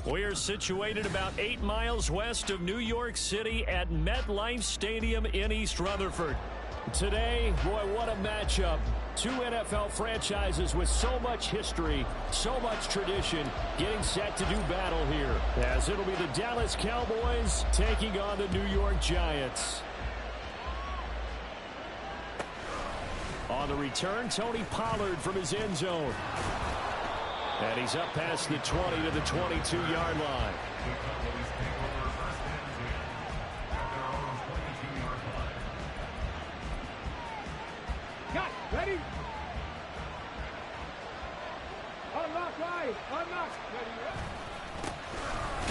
We're situated about 8 miles west of New York City at MetLife Stadium in East Rutherford. Today, boy, what a matchup. Two NFL franchises with so much history, so much tradition, getting set to do battle here, as it'll be the Dallas Cowboys taking on the New York Giants. On the return, Tony Pollard from his end zone. And he's up past the 20 to the 22-yard line. Got ready. Unlock right. Unlock.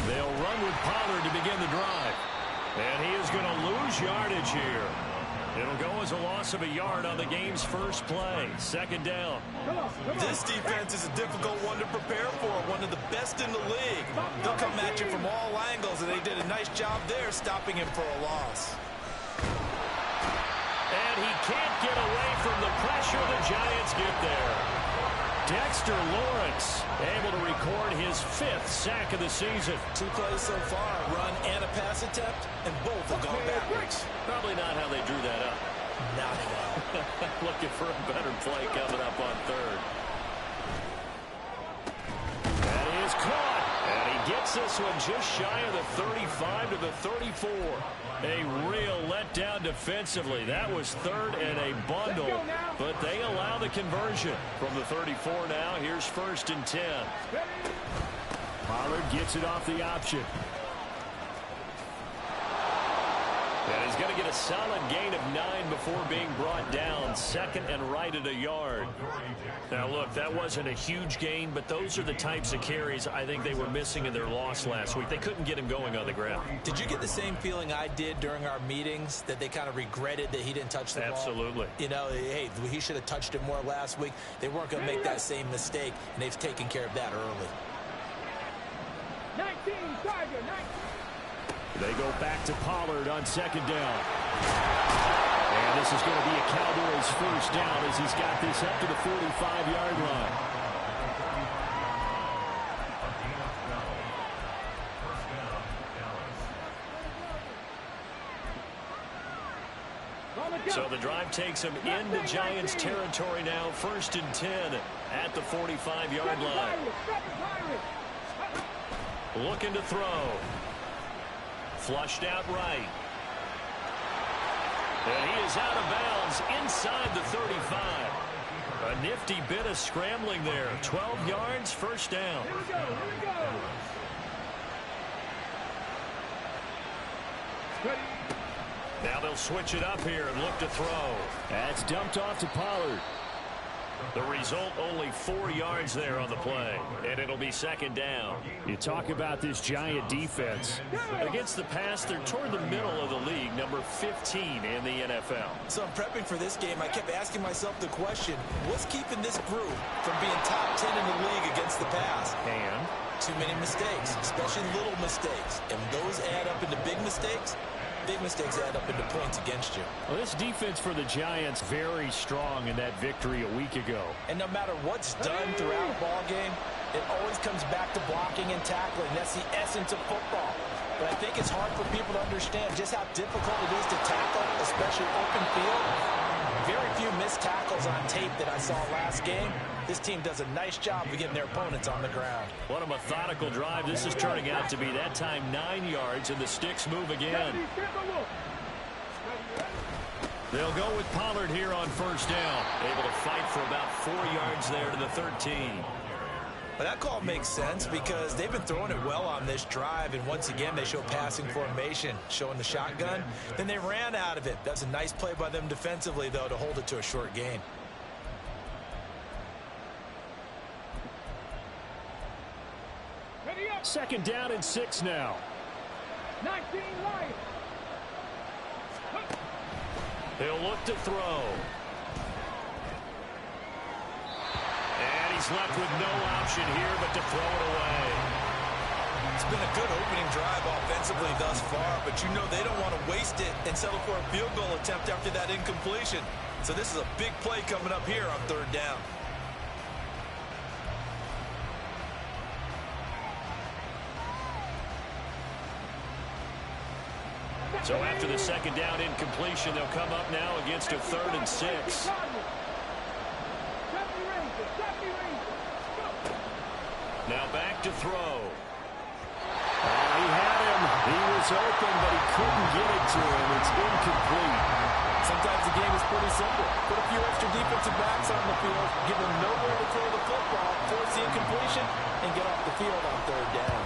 They'll run with Pollard to begin the drive. And he is going to lose yardage here. It'll go as a loss of a yard on the game's first play. Second down. Come on. This defense is a difficult one to prepare for, one of the best in the league. They'll come at you from all angles, and they did a nice job there stopping him for a loss. And he can't get away from the pressure. The Giants get there. Dexter Lawrence able to record his 5th sack of the season. 2 plays so far, a run and a pass attempt, and both have gone backwards. Probably not how they drew that up. Not at all. Looking for a better play coming up on third. That is caught. And he gets this one just shy of the 35 to the 34. A real letdown defensively. That was third and a bundle, but they allow the conversion. From the 34 now, here's 1st and 10. Pollard gets it off the option. And he's going to get a solid gain of 9 before being brought down. 2nd and right at a yard. Now, look, that wasn't a huge gain, but those are the types of carries I think they were missing in their loss last week. They couldn't get him going on the ground. Did you get the same feeling I did during our meetings, that they kind of regretted that he didn't touch the ball? Absolutely. You know, hey, he should have touched it more last week. They weren't going to make that same mistake, and they've taken care of that early. 19, Tiger, 19. They go back to Pollard on 2nd down. And this is going to be a Cowboys 1st down as he's got this up to the 45-yard line. So the drive takes him into Giants territory now. 1st and 10 at the 45-yard line. Looking to throw. Flushed out right. And he is out of bounds inside the 35. A nifty bit of scrambling there. 12 yards, 1st down. Here we go. Here we go. Ready. Now they'll switch it up here and look to throw. That's dumped off to Pollard. The result, only 4 yards there on the play. And it'll be 2nd down. You talk about this Giant defense. Against the pass, they're toward the middle of the league, number 15 in the NFL. So I'm prepping for this game. I kept asking myself the question, what's keeping this group from being top 10 in the league against the pass? And too many mistakes, especially little mistakes. And those add up into big mistakes. Big mistakes add up into points against you. Well, this defense for the Giants very strong in that victory a week ago. And no matter what's done throughout a ball game, it always comes back to blocking and tackling. That's the essence of football. But I think it's hard for people to understand just how difficult it is to tackle, especially open field. Very few missed tackles on tape that I saw last game. This team does a nice job of getting their opponents on the ground. What a methodical drive this is turning out to be. That time 9 yards, and the sticks move again. They'll go with Pollard here on 1st down. Able to fight for about 4 yards there to the 13. But that call makes sense because they've been throwing it well on this drive, and once again they show passing formation, showing the shotgun. Then they ran out of it. That's a nice play by them defensively, though, to hold it to a short gain. Ready up. 2nd down and 6 now. 19 right. He'll look to throw. And he's left with no option here but to throw it away. It's been a good opening drive offensively thus far, but you know they don't want to waste it and settle for a field goal attempt after that incompletion. So this is a big play coming up here on 3rd down. So after the second down incompletion, they'll come up now against a 3rd and 6. Now back to throw. He had him. He was open, but he couldn't get it to him. It's incomplete. Sometimes the game is pretty simple. Put a few extra defensive backs on the field, give them nowhere to throw the football, force the incompletion, and get off the field on 3rd down.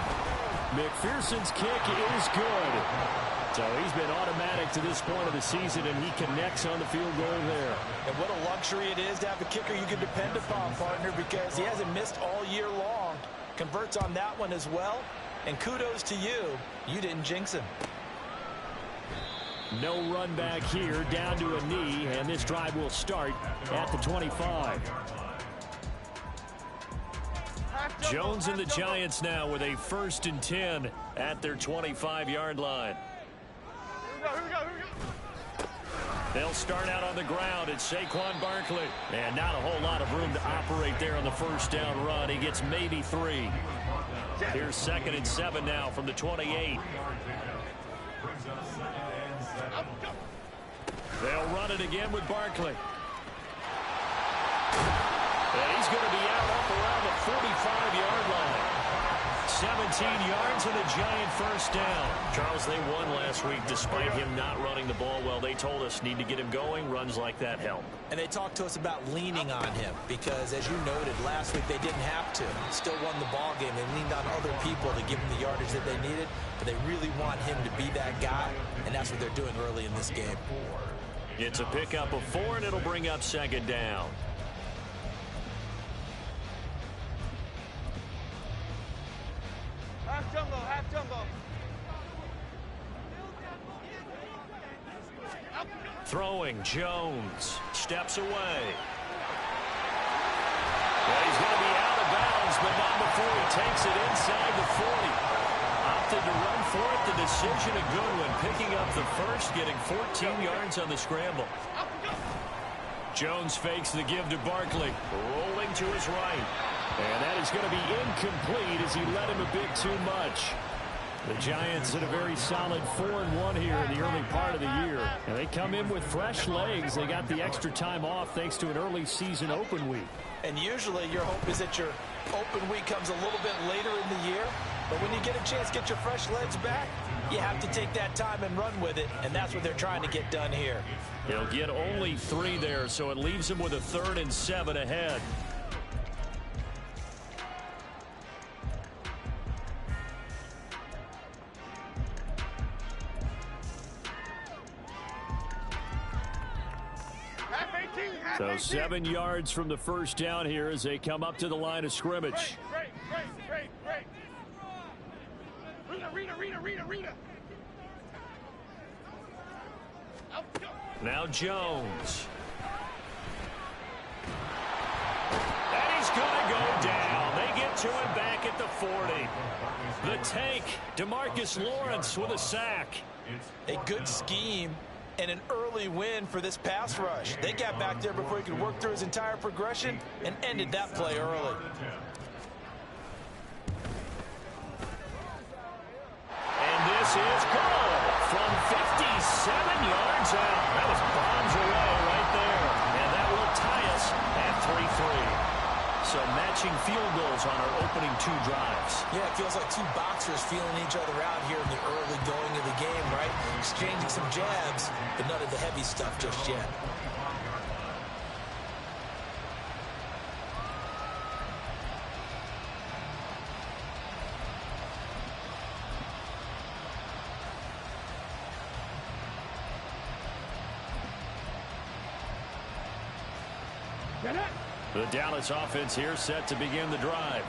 McPherson's kick is good. So he's been automatic to this point of the season, and he connects on the field goal there. And what a luxury it is to have a kicker you can depend upon, partner, because he hasn't missed all year long. Converts on that one as well. And kudos to you. You didn't jinx him. No run back here, down to a knee, and this drive will start at the 25. Jones and the Giants now with a 1st and 10 at their 25-yard line. They'll start out on the ground. It's Saquon Barkley. And not a whole lot of room to operate there on the 1st down run. He gets maybe 3. Here's 2nd and 7 now from the 28. They'll run it again with Barkley. And he's going to be out up around the 45-yard line. 17 yards and a giant 1st down. Charles, they won last week despite him not running the ball well. They told us need to get him going. Runs like that help. And they talked to us about leaning on him because, as you noted, last week they didn't have to. Still won the ball game. They leaned on other people to give him the yardage that they needed, but they really want him to be that guy, and that's what they're doing early in this game. It's a pickup of 4, and it'll bring up 2nd down. Half jumbo. Throwing, Jones steps away. Well, he's going to be out of bounds, but not before he takes it inside the 40. Opted to run for it. The decision a good one. Picking up the 1st, getting 14 yards on the scramble. Jones fakes the give to Barkley. Rolling to his right. And that is going to be incomplete as he let him a bit too much. The Giants at a very solid 4-1 here in the early part of the year. And they come in with fresh legs. They got the extra time off thanks to an early season open week. And usually your hope is that your open week comes a little bit later in the year. But when you get a chance to get your fresh legs back, you have to take that time and run with it. And that's what they're trying to get done here. He'll get only 3 there, so it leaves him with a 3rd and 7 ahead. So 7 yards from the 1st down here as they come up to the line of scrimmage. Break. Rita. Now Jones. And he's going to go down. They get to him back at the 40. The tank, DeMarcus Lawrence with a sack. A good scheme and an early win for this pass rush. They got back there before he could work through his entire progression and ended that play early. And this is goal from 57 yards out. That was bombs away right there. And that will tie us at 3-3. So matching field goals on our opening 2 drives. Yeah, it feels like 2 boxers feeling each other out here in the early going of the game, right? Exchanging some jabs, but none of the heavy stuff just yet. The Dallas offense here set to begin the drive.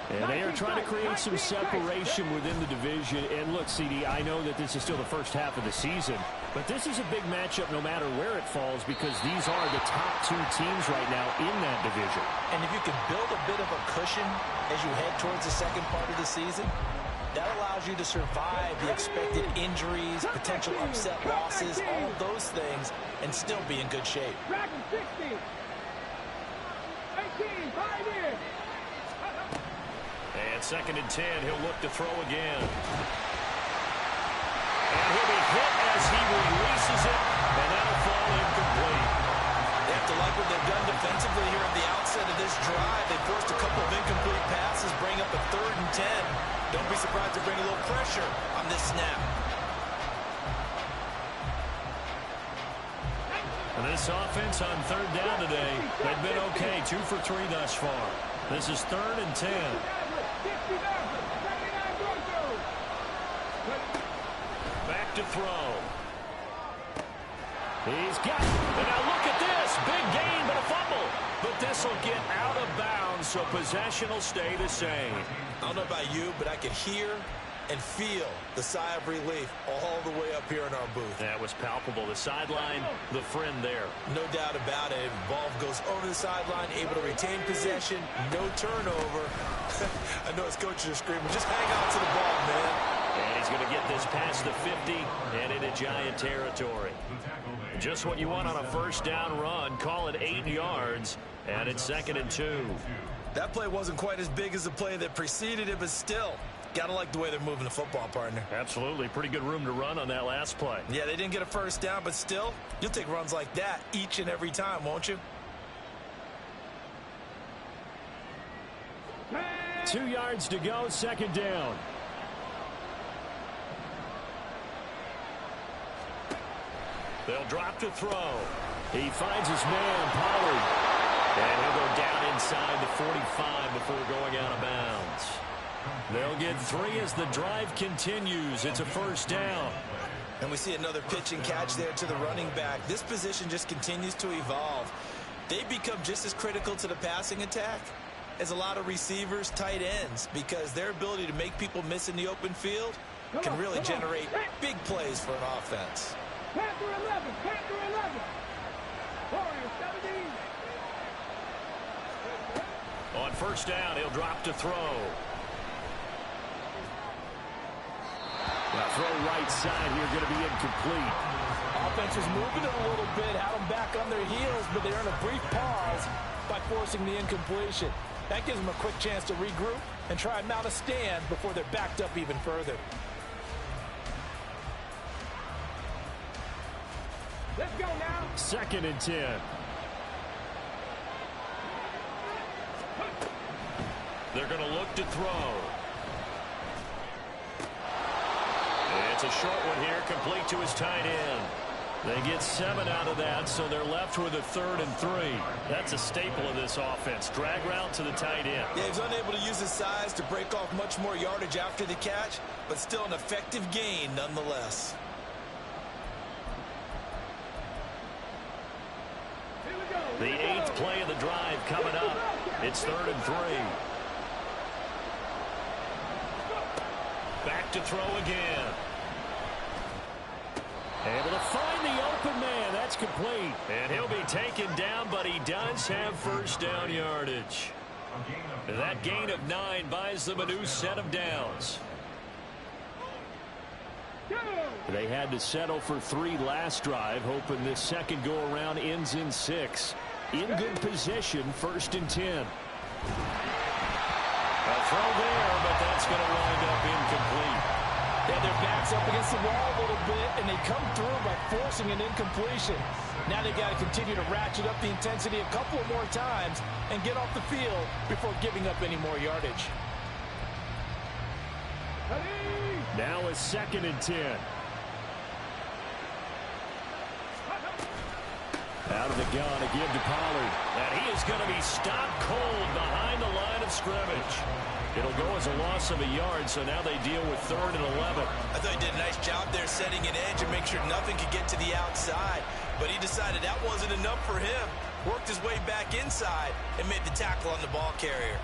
And they are trying to create some separation within the division. And look, CD, I know that this is still the first half of the season, but this is a big matchup no matter where it falls because these are the top 2 teams right now in that division. And if you can build a bit of a cushion as you head towards the second part of the season, that allows you to survive the expected injuries, potential upset losses, all of those things, and still be in good shape. 60. 18, 5 in. And 2nd and 10, he'll look to throw again. And he'll be hit as he releases it, and that'll fall incomplete. They have to like what they've done defensively here at the outset of this drive. They forced a couple of incomplete passes, bring up a 3rd and 10. Don't be surprised to bring a little pressure on this snap. And this offense on 3rd down today, they've been okay, 2 for 3 thus far. This is 3rd and 10. Back to throw. He's got it. And now look at this. Big gain, but a fumble. But this will get out of bounds, so possession will stay the same. I don't know about you, but I could hear and feel the sigh of relief all the way up here in our booth. That was palpable. The sideline, the friend there. No doubt about it. Ball goes over the sideline, able to retain possession, no turnover. I know his coaches are screaming, just hang on to the ball, man. And he's going to get this past the 50 and into Giant territory. Just what you want on a 1st down run. Call it 8 yards, and it's 2nd and 2. That play wasn't quite as big as the play that preceded it, but still, gotta like the way they're moving the football, partner. Absolutely. Pretty good room to run on that last play. Yeah, they didn't get a 1st down, but still, you'll take runs like that each and every time, won't you? 2 yards to go, 2nd down. They'll drop to throw. He finds his man, Pollard. And he'll go down inside the 45 before going out of bounds. They'll get 3 as the drive continues. It's a 1st down. And we see another pitch and catch there to the running back. This position just continues to evolve. They become just as critical to the passing attack as a lot of receivers, tight ends, because their ability to make people miss in the open field can really generate big plays for an offense. Panther 11, Panther 11. Warriors 17. On 1st down, he'll drop to throw. Now throw right side here, going to be incomplete. Offense was moving it a little bit, had them back on their heels, but they earned a brief pause by forcing the incompletion. That gives them a quick chance to regroup and try and mount a stand before they're backed up even further. Let's go now. 2nd and 10. They're going to look to throw. It's a short one here, complete to his tight end. They get 7 out of that, so they're left with a 3rd and 3. That's a staple of this offense. Drag route to the tight end. Yeah, he's unable to use his size to break off much more yardage after the catch, but still an effective gain nonetheless. The 8th play of the drive coming up. It's 3rd and 3. Back to throw again. Able to find the open man. That's complete. And he'll be taken down, but he does have 1st down yardage. That gain of 9 buys them a new set of downs. They had to settle for 3 last drive, hoping this second go-around ends in 6. In good position, 1st and 10. A throw there, but that's going to wind up incomplete. Yeah, their backs up against the wall a little bit, and they come through by forcing an incompletion. Now they got to continue to ratchet up the intensity a couple of more times and get off the field before giving up any more yardage. Now a 2nd and 10. Out of the gun again to Pollard. And he is going to be stopped cold behind the line of scrimmage. It'll go as a loss of a yard, so now they deal with 3rd and 11. I thought he did a nice job there setting an edge and make sure nothing could get to the outside. But he decided that wasn't enough for him. Worked his way back inside and made the tackle on the ball carrier.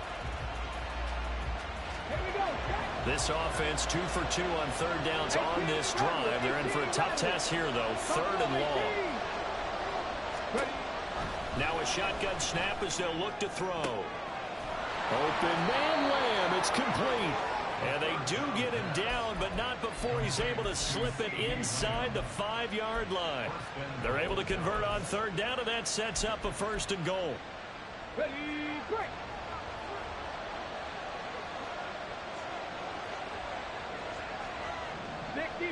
This offense 2 for 2 on 3rd downs on this drive. They're in for a tough test here, though. 3rd and long. Now a shotgun snap as they'll look to throw. Open man, Lamb. It's complete. And they do get him down, but not before he's able to slip it inside the 5-yard line. They're able to convert on 3rd down, and that sets up a 1st and goal. Ready, break.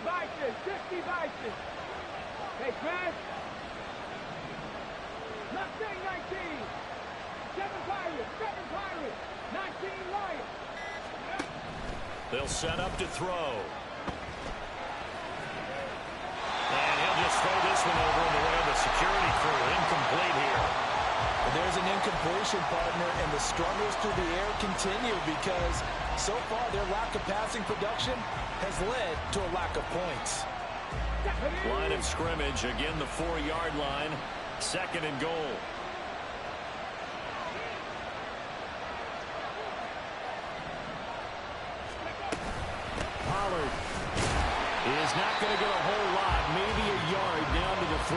Vikings. Warriors, 50 Vices. Hey, Chris. Mustang 19. 7 Pirates, 19 Lions. They'll set up to throw. And he'll just throw this one over in the way of the security crew. Incomplete here. And there's an incompletion, partner, and the struggles through the air continue because so far their lack of passing production has led to a lack of points. Line of scrimmage, again the 4-yard line. 2nd and goal. Pollard is not going to get a whole lot, maybe a yard down to the 3.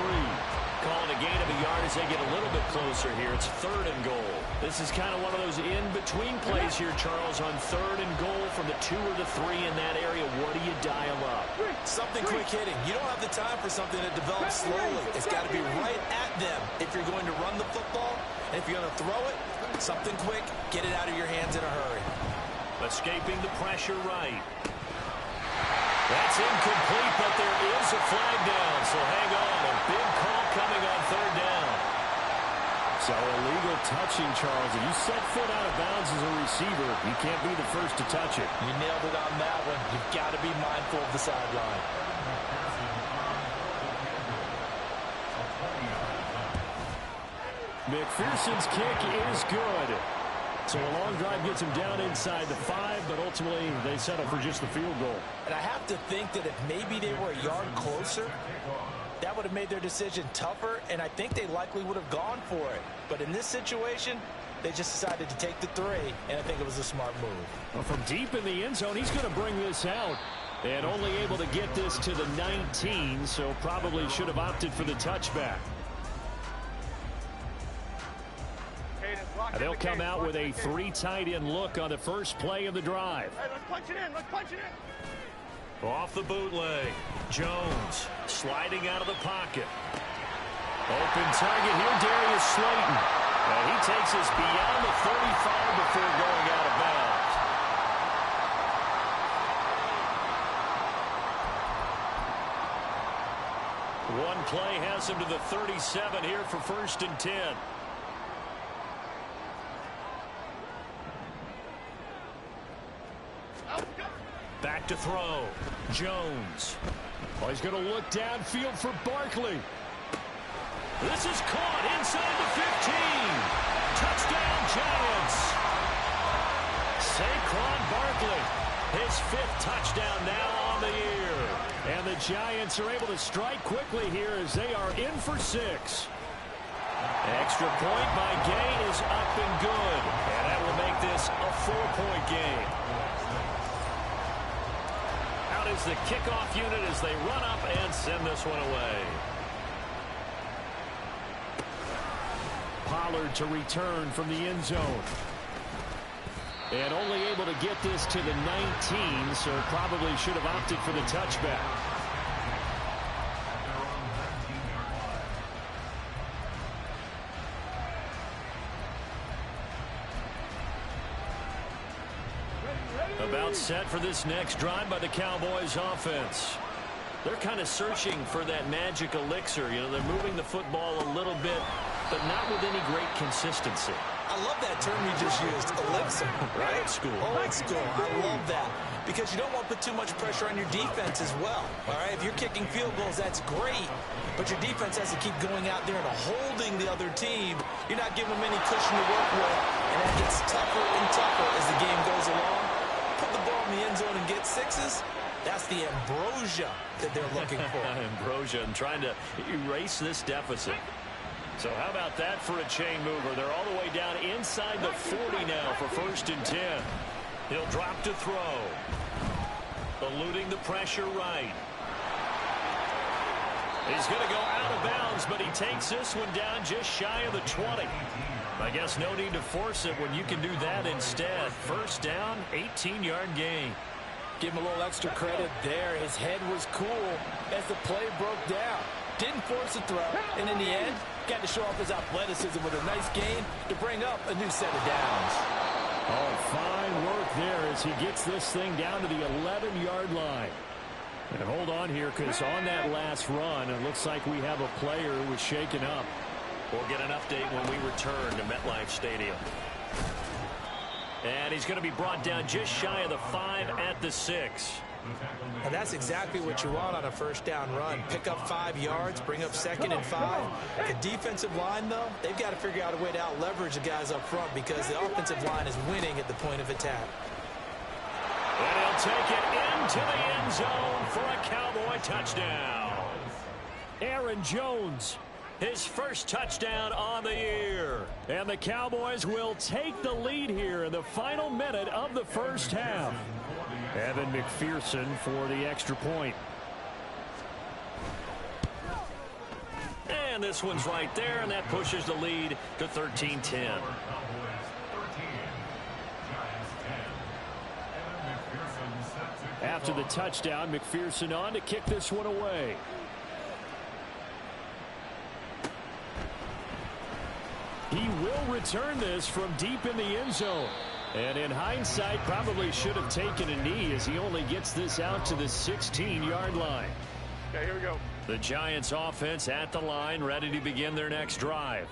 Calling a gain of a yard as they get a little bit closer here. It's 3rd and goal. This is kind of one of those in-between plays here, Charles, on 3rd and goal from the 2 or the 3 in that area. What do you dial up? Something quick hitting. You don't have the time for something that develops slowly. It's got to be right at them if you're going to run the football. And if you're going to throw it, something quick, get it out of your hands in a hurry. Escaping the pressure right. That's incomplete, but there is a flag down, so hang on. A big call coming on 3rd down. So illegal touching, Charles. If you set foot out of bounds as a receiver, you can't be the first to touch it. You nailed it on that one. You've got to be mindful of the sideline. McPherson's kick is good. So a long drive gets him down inside the 5, but ultimately they settle for just the field goal. And I have to think that if maybe they were a yard closer, that would have made their decision tougher, and I think they likely would have gone for it. But in this situation, they just decided to take the 3, and I think it was a smart move. Well, from deep in the end zone, he's going to bring this out. And only able to get this to the 19, so probably should have opted for the touchback. They'll come out with a 3 tight end look on the first play of the drive. Hey, let's punch it in. Let's punch it in. Off the bootleg. Jones sliding out of the pocket. Open target here, Darius Slayton. And he takes us beyond the 35 before going out of bounds. One play has him to the 37 here for 1st and 10. Back to throw. Jones. Oh, he's going to look downfield for Barkley. This is caught inside the 15. Touchdown, Giants. Saquon Barkley, his 5th touchdown now on the year. And the Giants are able to strike quickly here as they are in for 6. Extra point by Gay is up and good. And that will make this a 4-point game. Out is the kickoff unit as they run up and send this one away. Pollard to return from the end zone. And only able to get this to the 19, so probably should have opted for the touchback. About set for this next drive by the Cowboys offense. They're kind of searching for that magic elixir. You know, they're moving the football a little bit, but not with any great consistency. I love that term you just used, elixir, right? Old school. Old school. I love that. Because you don't want to put too much pressure on your defense as well. All right, if you're kicking field goals, that's great. But your defense has to keep going out there and holding the other team. You're not giving them any cushion to work with. And that gets tougher and tougher as the game goes along. Put the ball in the end zone and get 6s. That's the ambrosia that they're looking for. Ambrosia and trying to erase this deficit. So how about that for a chain mover? They're all the way down inside the 40 now for 1st and 10. He'll drop to throw. Eluding the pressure right. He's going to go out of bounds, but he takes this one down just shy of the 20. I guess no need to force it when you can do that instead. 1st down, 18-yard gain. Give him a little extra credit there. His head was cool as the play broke down. Didn't force a throw, and in the end, got to show off his athleticism with a nice gain to bring up a new set of downs. Oh, fine work there as he gets this thing down to the 11-yard line. And hold on here, because on that last run, it looks like we have a player who was shaken up. We'll get an update when we return to MetLife Stadium. And he's going to be brought down just shy of the 5 at the 6. And that's exactly what you want on a first down run. Pick up 5 yards, bring up 2nd and 5. The defensive line, though, they've got to figure out a way to out-leverage the guys up front because the offensive line is winning at the point of attack. And he'll take it into the end zone for a Cowboy touchdown. Aaron Jones, his first touchdown on the year. And the Cowboys will take the lead here in the final minute of the first half. Evan McPherson for the extra point. And this one's right there, and that pushes the lead to 13-10. After the touchdown, McPherson on to kick this one away. He will return this from deep in the end zone. And in hindsight, probably should have taken a knee as he only gets this out to the 16-yard line. Okay, here we go. The Giants offense at the line, ready to begin their next drive.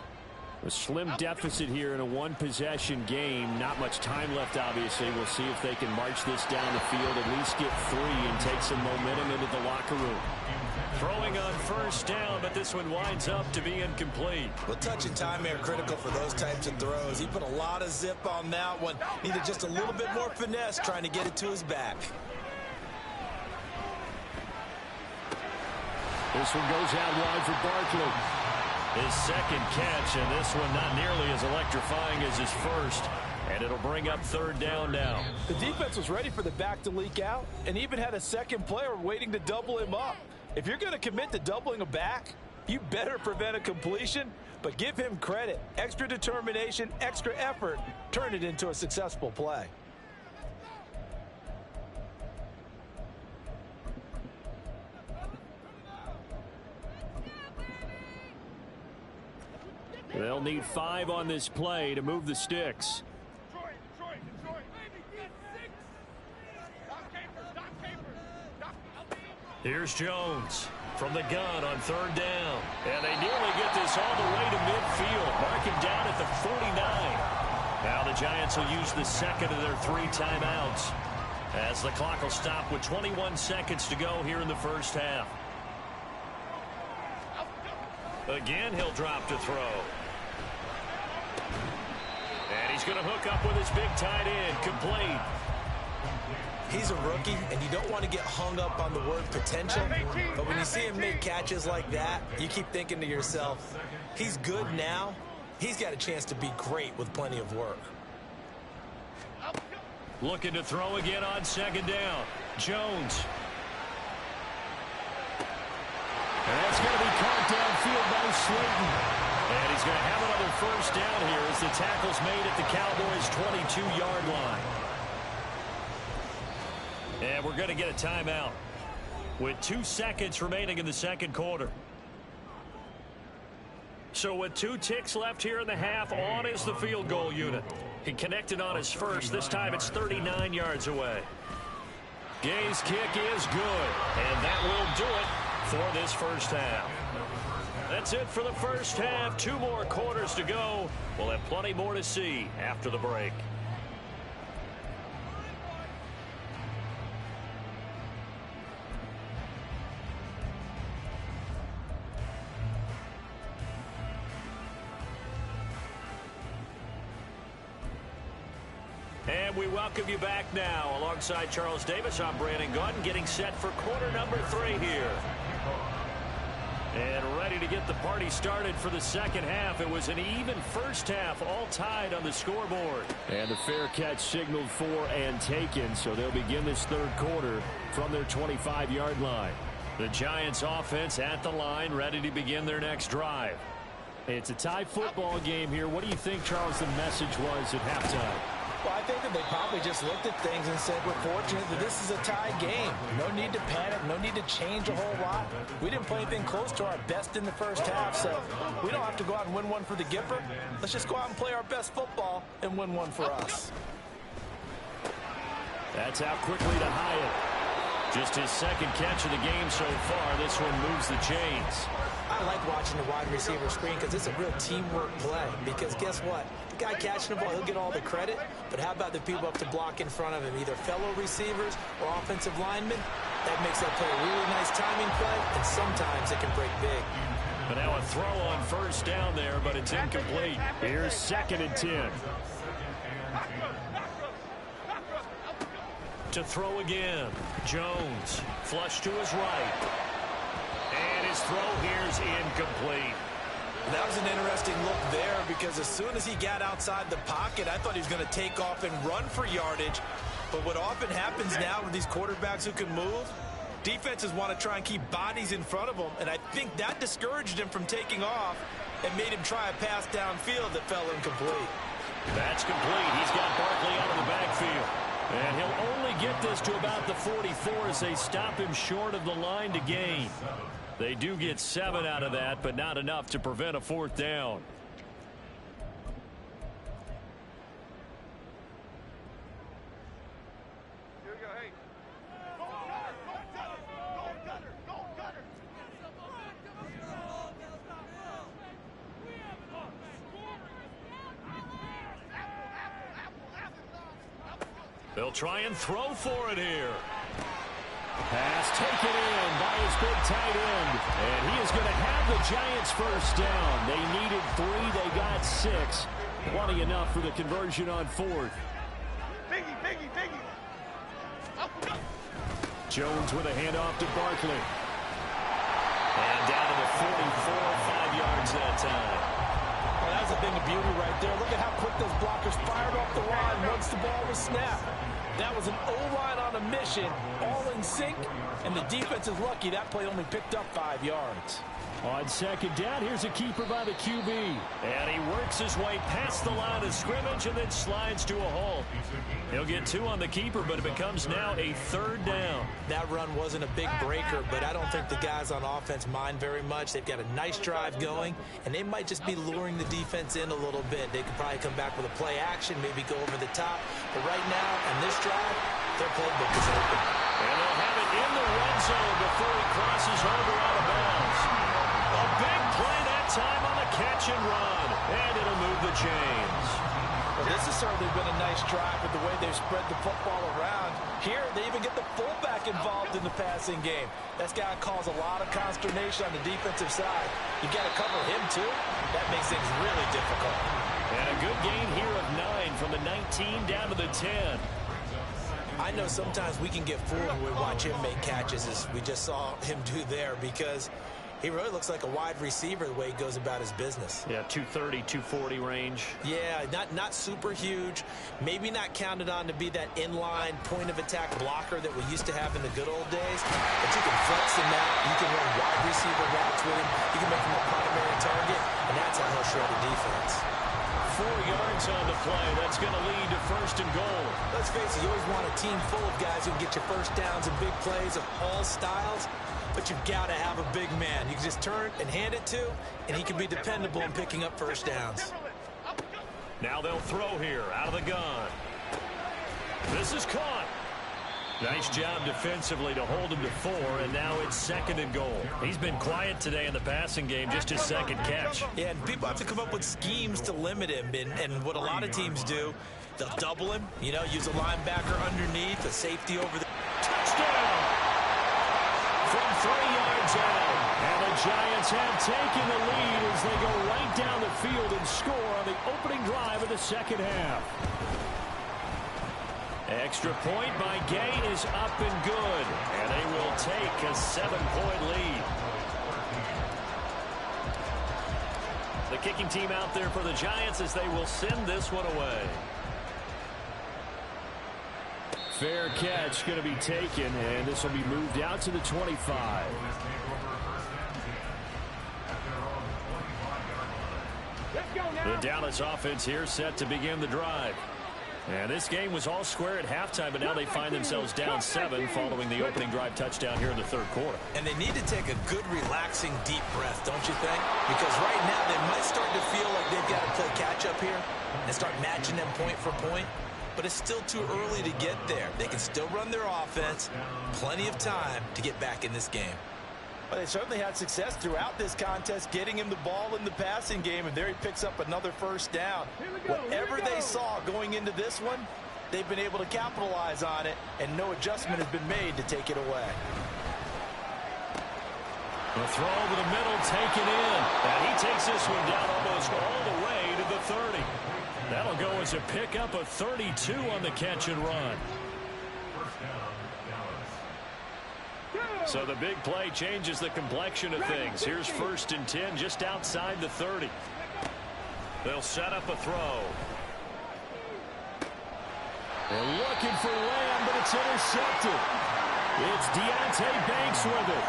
A slim deficit here in a one-possession game. Not much time left, obviously. We'll see if they can march this down the field, at least get 3 and take some momentum into the locker room. Throwing on first down, but this one winds up to be incomplete. Well, touch and time are critical for those types of throws. He put a lot of zip on that one. Needed just a little bit more finesse trying to get it to his back. This one goes out wide for Barkley. His second catch, and this one not nearly as electrifying as his first. And it'll bring up 3rd down now. The defense was ready for the back to leak out and even had a second player waiting to double him up. If you're going to commit to doubling a back, you better prevent a completion, but give him credit. Extra determination, extra effort, turn it into a successful play. They'll need 5 on this play to move the sticks. Here's Jones from the gun on 3rd down. And they nearly get this all the way to midfield. Mark him down at the 49. Now the Giants will use the second of their 3 timeouts as the clock will stop with 21 seconds to go here in the first half. Again, he'll drop to throw. And he's going to hook up with his big tight end. Complete. He's a rookie, and you don't want to get hung up on the word potential. But when you see him make catches like that, you keep thinking to yourself, he's good now. He's got a chance to be great with plenty of work. Looking to throw again on 2nd down. Jones. And that's going to be caught downfield by Slayton. And he's going to have another first down here as the tackle's made at the Cowboys' 22-yard line. And we're going to get a timeout with 2 seconds remaining in the second quarter. So with 2 ticks left here in the half, on is the field goal unit. He connected on his first. This time it's 39 yards away. Gay's kick is good, and that will do it for this first half. That's it for the first half. 2 more quarters to go. We'll have plenty more to see after the break. And we welcome you back now. Alongside Charles Davis, I'm Brandon Gaudin, getting set for quarter number 3 here. And ready to get the party started for the second half. It was an even first half, all tied on the scoreboard. And the fair catch signaled for and taken, so they'll begin this 3rd quarter from their 25-yard line. The Giants offense at the line, ready to begin their next drive. It's a tie football game here. What do you think, Charles, the message was at halftime? Well, I think that they probably just looked at things and said, we're fortunate that this is a tie game. No need to panic, no need to change a whole lot. We didn't play anything close to our best in the first half, so we don't have to go out and win one for the Gipper. Let's just go out and play our best football and win one for us. That's out quickly to Hyatt. Just his second catch of the game so far. This one moves the chains. I like watching the wide receiver screen because it's a real teamwork play. Because guess what? The guy catching the ball, he'll get all the credit. But how about the people up to block in front of him, either fellow receivers or offensive linemen? That makes that play a really nice timing play, and sometimes it can break big. But now a throw on first down there, but it's incomplete. Here's 2nd and 10. To throw again. Jones, flush to his right. And his throw here's incomplete. That was an interesting look there because as soon as he got outside the pocket, I thought he was going to take off and run for yardage. But what often happens now with these quarterbacks who can move, defenses want to try and keep bodies in front of them, and I think that discouraged him from taking off and made him try a pass downfield that fell incomplete. That's complete. He's got Barkley out of the backfield. And he'll only get this to about the 44 as they stop him short of the line to gain. They do get 7 out of that, but not enough to prevent a 4th down. They'll try and throw for it here. Pass taken in by his big tight end. And he is going to have the Giants first down. They needed 3. They got 6. Plenty enough for the conversion on 4th. Biggie. Jones with a handoff to Barkley. And down to the 44, 5 yards that time. Well, that's a thing of beauty right there. Look at how quick those blockers fired off the line once the ball was snapped. That was an O-line on a mission, all in sync, and the defense is lucky that play only picked up 5 yards. On 2nd down, here's a keeper by the QB. And he works his way past the line of scrimmage and then slides to a halt. He'll get 2 on the keeper, but it becomes now a 3rd down. That run wasn't a big breaker, but I don't think the guys on offense mind very much. They've got a nice drive going, and they might just be luring the defense in a little bit. They could probably come back with a play action, maybe go over the top. But right now, on this drive, their playbook is open. And they'll have it in the red zone before he crosses over out of bounds. A big play that time on the catch and run. And it'll move the chains. Well, this has certainly been a nice drive with the way they've spread the football around. Here, they even get the fullback involved in the passing game. That's got to cause a lot of consternation on the defensive side. You got to cover him, too. That makes things really difficult. And a good gain here of 9 from the 19 down to the 10. I know sometimes we can get fooled when we watch him make catches, as we just saw him do there, because he really looks like a wide receiver the way he goes about his business. Yeah, 230, 240 range. Yeah, not super huge. Maybe not counted on to be that inline point-of-attack blocker that we used to have in the good old days. But you can flex him out. You can run wide receiver routes with him. You can make him a primary target, and that's how he'll shred a defense. 4 yards on the play. That's going to lead to 1st and goal. Let's face it, you always want a team full of guys who can get your first downs and big plays of all styles. But you've got to have a big man. You can just turn and hand it to, and he can be dependable in picking up first downs. Now they'll throw here out of the gun. This is caught. Nice job defensively to hold him to 4, and now it's 2nd and goal. He's been quiet today in the passing game, just his 2nd catch. Yeah, and people have to come up with schemes to limit him, and what a lot of teams do, they'll double him, use a linebacker underneath, a safety over the... Touchdown! From 3 yards out, and the Giants have taken the lead as they go right down the field and score on the opening drive of the 2nd half. Extra point by Gay is up and good, and they will take a 7-point lead. The kicking team out there for the Giants as they will send this one away. Fair catch going to be taken, and this will be moved out to the 25. Let's go now. The Dallas offense here set to begin the drive. And this game was all square at halftime, but now they find themselves down 7 following the opening drive touchdown here in the 3rd quarter. And they need to take a good, relaxing, deep breath, don't you think? Because right now they might start to feel like they've got to play catch-up here and start matching them point for point. but it's still too early to get there. They can still run their offense. Plenty of time to get back in this game. Well, they certainly had success throughout this contest, getting him the ball in the passing game, and there he picks up another first down. Whatever they saw going into this one, they've been able to capitalize on it, and no adjustment has been made to take it away. The throw over the middle, taken in. And he takes this one down almost all the way to the 30. That'll go as a pickup of 32 on the catch and run. So the big play changes the complexion of things. Here's 1st and 10 just outside the 30. They'll set up a throw. They're looking for Lamb, but it's intercepted. It's Deontay Banks with it.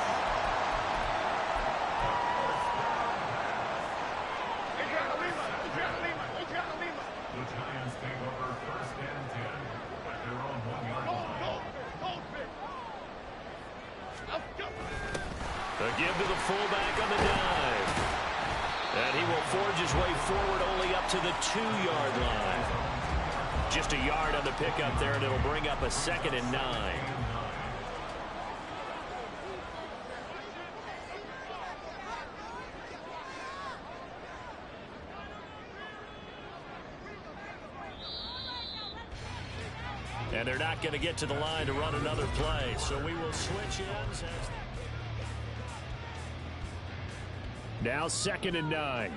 The Giants take over 1st and 10 at their own 1-yard line. A give to the fullback on the dive. And he will forge his way forward only up to the 2-yard line. Just a yard on the pickup there, and it'll bring up a 2nd and 9. And they're not going to get to the line to run another play, so we will switch ends. Now 2nd and 9.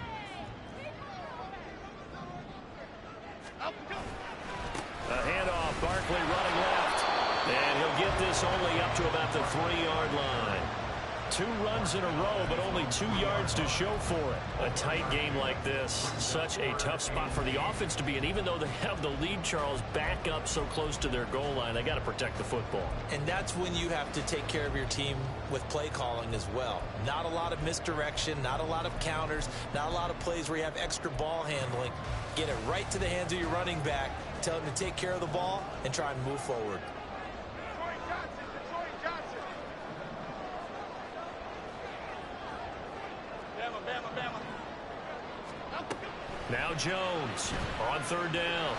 A handoff, Barkley running left. And he'll get this only up to about the 3-yard line. 2 runs in a row, but only 2 yards to show for it. A tight game like this, such a tough spot for the offense to be in. Even though they have the lead, Charles, back up so close to their goal line, they got to protect the football. And that's when you have to take care of your team with play calling as well. Not a lot of misdirection, not a lot of counters, not a lot of plays where you have extra ball handling. Get it right to the hands of your running back, tell him to take care of the ball, and try and move forward. Now Jones on 3rd down.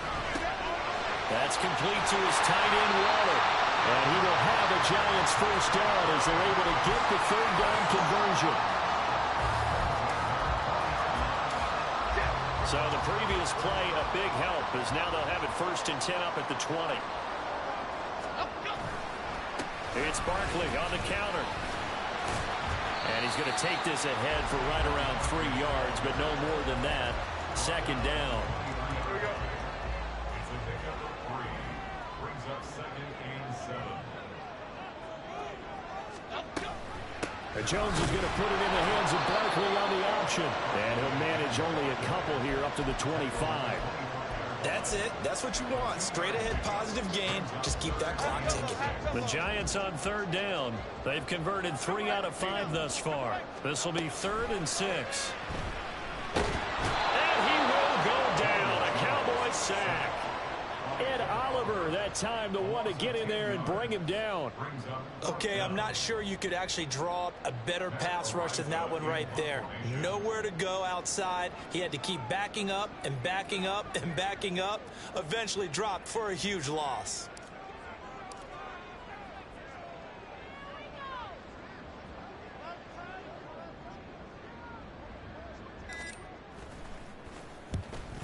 That's complete to his tight end, Waller. And he will have a Giants 1st down as they're able to get the 3rd down conversion. So the previous play, a big help, as now they'll have it 1st and 10 up at the 20. It's Barkley on the counter. And he's going to take this ahead for right around 3 yards, but no more than that. 2nd down. Here we go. It's a pickup of 3. Brings up 2nd and 7. Jones is going to put it in the hands of Barkley on the option. And he'll manage only a couple here up to the 25. That's it. That's what you want. Straight ahead positive gain. Just keep that clock ticking. The Giants on 3rd down. They've converted 3 out of 5 thus far. This will be 3rd and 6. And he will go down. A Cowboy sack. Ed Oliver that time, the one to get in there and bring him down. Okay, I'm not sure you could actually draw up a better pass rush than that one right there. Nowhere to go outside. He had to keep backing up and backing up and backing up. Eventually dropped for a huge loss.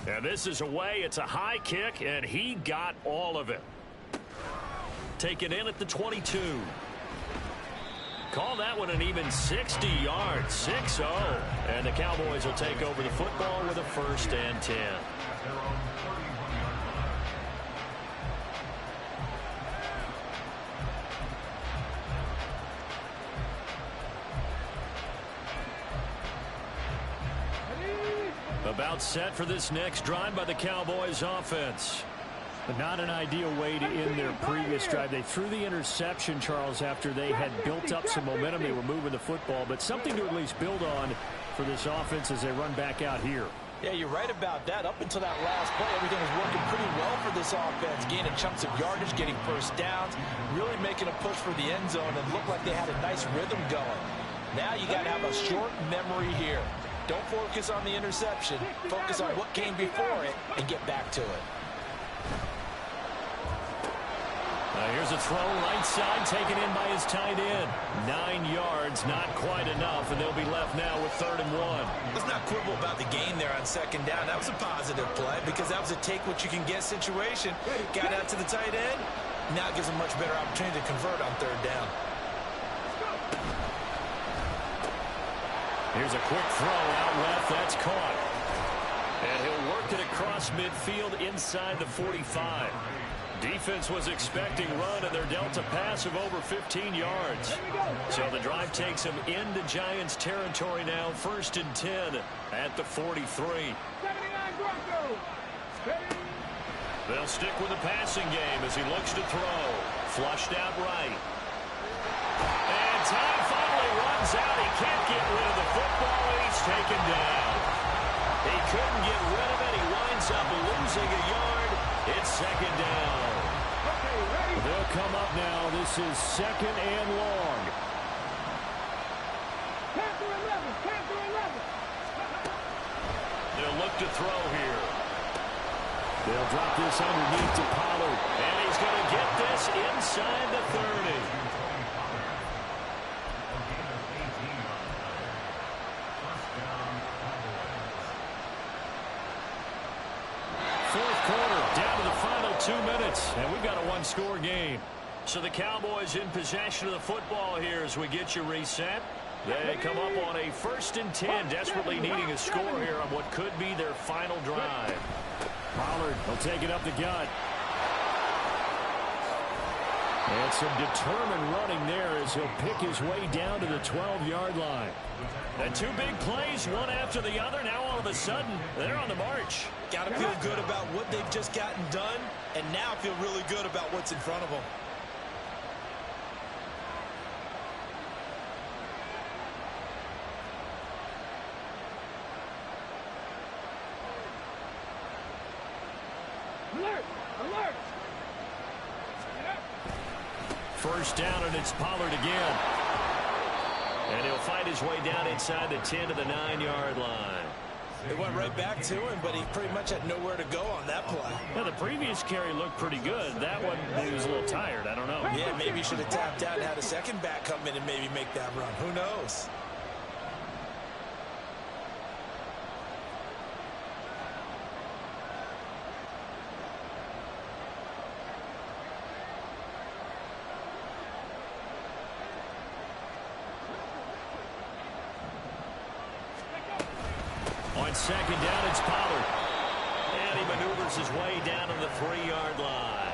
And this is away. It's a high kick, and he got all of it. Taken in at the 22. Call that one an even 60 yards. 6-0. And the Cowboys will take over the football with a 1st and 10. About set for this next drive by the Cowboys offense. But not an ideal way to end their previous drive. They threw the interception, Charles, after they had built up some momentum. They were moving the football, but something to at least build on for this offense as they run back out here. Yeah, you're right about that. Up until that last play, everything was working pretty well for this offense. Gaining chunks of yardage, getting 1st downs, really making a push for the end zone, and looked like they had a nice rhythm going. Now you got to have a short memory here. Don't focus on the interception. Focus on what came before it and get back to it. Here's a throw right side taken in by his tight end. 9 yards, not quite enough, and they'll be left now with 3rd and 1. Let's not quibble about the gain there on 2nd down. That was a positive play because that was a take-what-you-can-get situation. Got out to the tight end. Now it gives him a much better opportunity to convert on 3rd down. Here's a quick throw out left. That's caught. And he'll work it across midfield inside the 45. Defense was expecting run, and they're dealt a pass of over 15 yards. So the drive takes them into Giants territory now. 1st and 10 at the 43. 79 Broncos. They'll stick with the passing game as he looks to throw. Flushed out right. And time finally runs out. He can't get rid of the football, and he's taken down. He couldn't get rid of it. He winds up losing a yard. It's 2nd down. They'll come up now. This is 2nd and long. They'll look to throw here. They'll drop this underneath to Pollard. And he's going to get this inside the 30. Down to the final 2 minutes, and we've got a 1-score game. So the Cowboys in possession of the football here as we get you reset. They come up on a 1st and 10, desperately needing a score here on what could be their final drive. Pollard will take it up the gut. And some determined running there as he'll pick his way down to the 12-yard line. And 2 big plays, one after the other. Now all of a sudden, they're on the march. Got to feel good about what they've just gotten done, and now feel really good about what's in front of them. Alert! Alert! 1st down, and it's Pollard again. And he'll fight his way down inside the 10 to the 9-yard line. It went right back to him, but he pretty much had nowhere to go on that play. Now, the previous carry looked pretty good. That one, he was a little tired. I don't know. Yeah, maybe he should have tapped out and had a 2nd back come in and maybe make that run. Who knows? On 2nd down, it's Pollard. And he maneuvers his way down to the 3-yard line.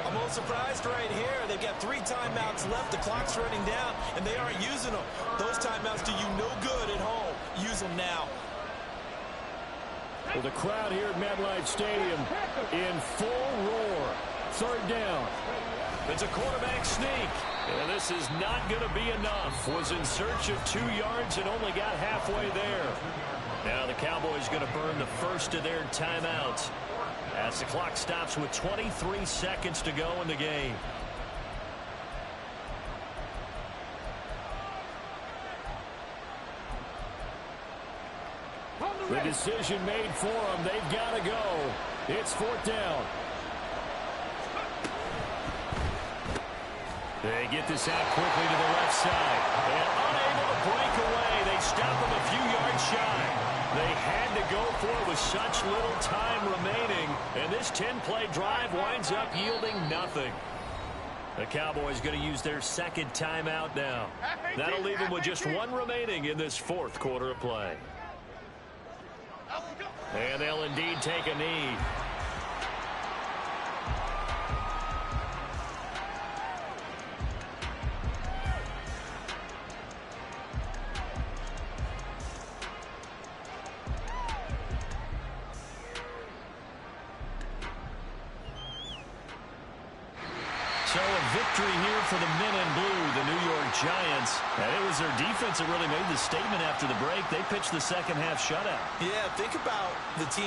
I'm a little surprised right here. They've got 3 timeouts left. The clock's running down, and they aren't using them. Those timeouts do you no good at home. Use them now. Well, the crowd here at MetLife Stadium in full roar. 3rd down. It's a quarterback sneak. And this is not going to be enough. Was in search of 2 yards and only got halfway there. Now the Cowboys going to burn the first of their timeouts as the clock stops with 23 seconds to go in the game. The decision made for them. They've got to go. It's 4th down. They get this out quickly to the left side. And unable to break away. They stop them a few yards shy. They had to go for it with such little time remaining. And this 10-play drive winds up yielding nothing. The Cowboys going to use their 2nd timeout now. That'll leave them with just 1 remaining in this 4th quarter of play. And they'll indeed take a knee. So a victory here for the men in blue, the New York Giants. And it was their defense that really made the statement after the break. They pitched the second half shutout. Yeah, think about the team.